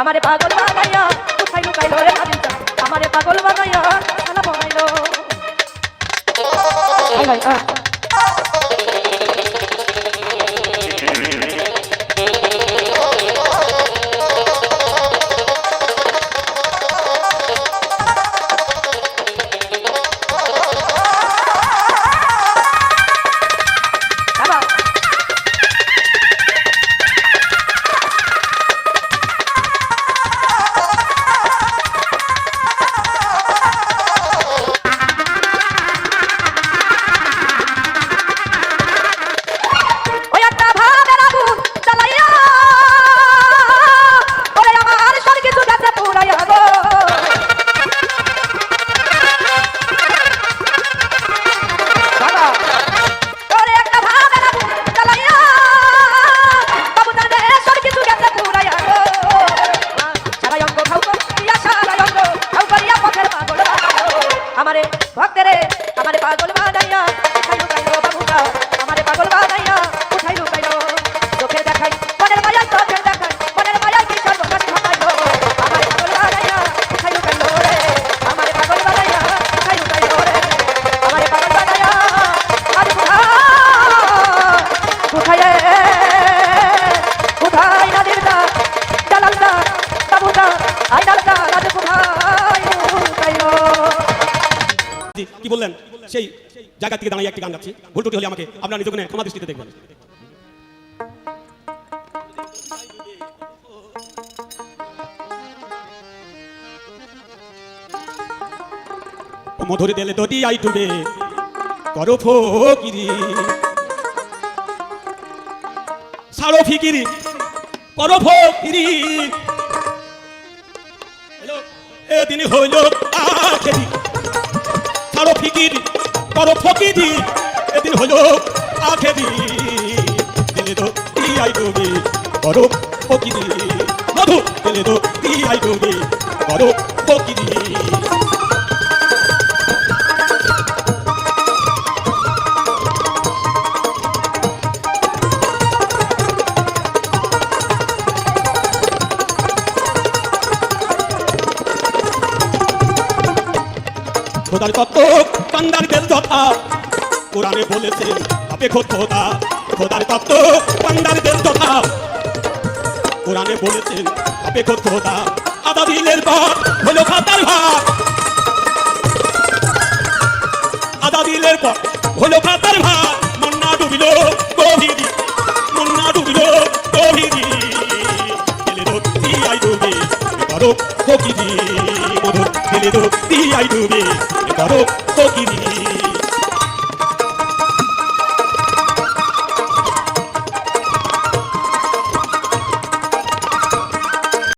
আমারে পাগল বানাইয়া কোথায় লুকাইলো রে নাবিলটা আমারে পাগল বানাইয়া শালা বানাইলো আই ভাই আমারে ভক্তরে আমারে পাগল বানাইয়া কোথায় লুকাইলো বাবুটা আমারে পাগল বানাইয়া কোথায় লুকাইলো চোখে দেখাই মনের মায়া চোখে দেখাই মনের মায়া কি সর্বনাশ ঘটাইলো আমারে পাগল বানাইয়া কোথায় লুকাইলো রে আমারে পাগল বানাইয়া কোথায় লুকাইলো রে আমারে পাগল বানাইয়া আরে কোথায় রে কোথায় নাদিরদা জালালদা বাবুটা আইনালদা রাজ কোথায় লুকাইলো কি বললেন সেই জায়গা থেকে দাঁড়িয়ে একটি গান গাচ্ছি ভুল ত্রুটি হলে আমাকে আপনার নিজ গুণে ক্ষমা দৃষ্টিতে দেখবেন মধুর দেলে দটি আই টুবে করো ফকিরি সারো ফিকিরি করো ফকিরি এদিন হইল আখেরি সারো ফিকিরি করো ফকিরি এদিন হইল আখেরি দিলে তো আই টুবে করো ফকিরি মধু দিলে তো আই টুবে করো ফকিরি খোদার তত্ত্ব পান্ডারদের যথা কোরআনে বলেছে আপে খোদা খোদার তত্ত্ব পান্ডারদের যথা কোরআনে বলেছেন আপে খোদা আদা দিলের পর হলো খাতার ভাত আদা দিলের পর হলো খাতার ভাত মন্না ডুবিল গভীরি মন্না ডুবিল গভীরি দিলে ধরতি আই ডুবে করো ফকিরি মধুর দিলে ধরতি আই ডুবে করো ফকিরি